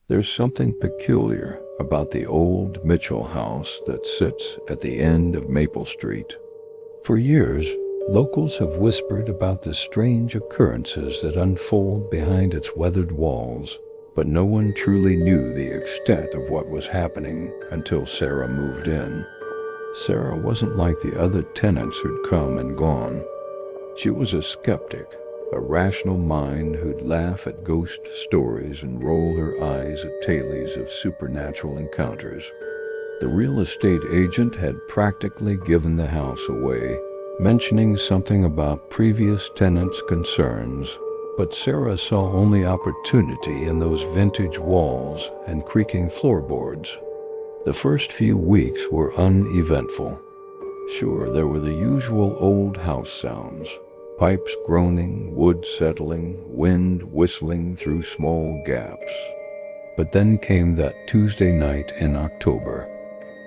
There's something peculiar about the old Mitchell house that sits at the end of Maple Street. For years, locals have whispered about the strange occurrences that unfold behind its weathered walls, but no one truly knew the extent of what was happening until Sarah moved in. Sarah wasn't like the other tenants who'd come and gone. She was a skeptic, a rational mind who'd laugh at ghost stories and roll her eyes at tales of supernatural encounters. The real estate agent had practically given the house away, mentioning something about previous tenants' concerns, but Sarah saw only opportunity in those vintage walls and creaking floorboards. The first few weeks were uneventful. Sure, there were the usual old house sounds: pipes groaning, wood settling, wind whistling through small gaps. But then came that Tuesday night in October.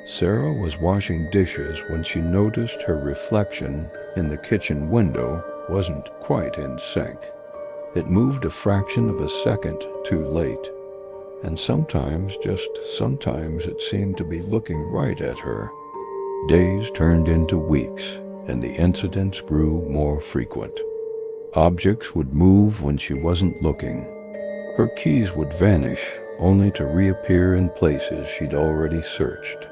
Sarah was washing dishes when she noticed her reflection in the kitchen window wasn't quite in sync. It moved a fraction of a second too late, and sometimes, just sometimes, it seemed to be looking right at her. Days turned into weeks, and the incidents grew more frequent. Objects would move when she wasn't looking. Her keys would vanish, only to reappear in places she'd already searched.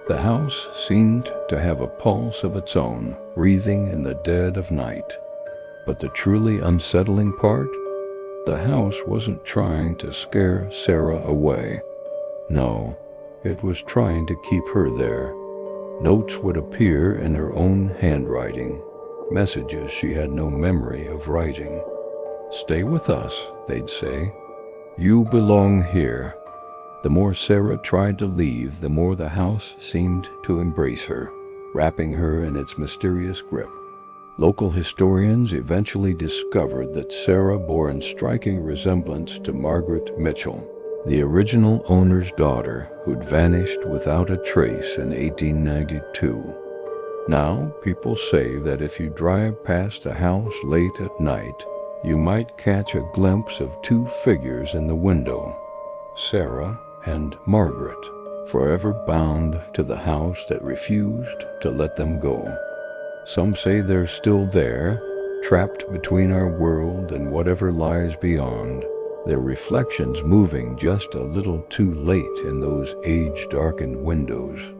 The house seemed to have a pulse of its own, breathing in the dead of night. But the truly unsettling part? The house wasn't trying to scare Sarah away. No, it was trying to keep her there. Notes would appear in her own handwriting, messages she had no memory of writing. "Stay with us," they'd say. "You belong here." The more Sarah tried to leave, the more the house seemed to embrace her, wrapping her in its mysterious grip. Local historians eventually discovered that Sarah bore in striking resemblance to Margaret Mitchell, the original owner's daughter who'd vanished without a trace in 1892. Now, people say that if you drive past the house late at night, you might catch a glimpse of two figures in the window, Sarah and Margaret, forever bound to the house that refused to let them go. Some say they're still there, trapped between our world and whatever lies beyond, their reflections moving just a little too late in those age-darkened windows.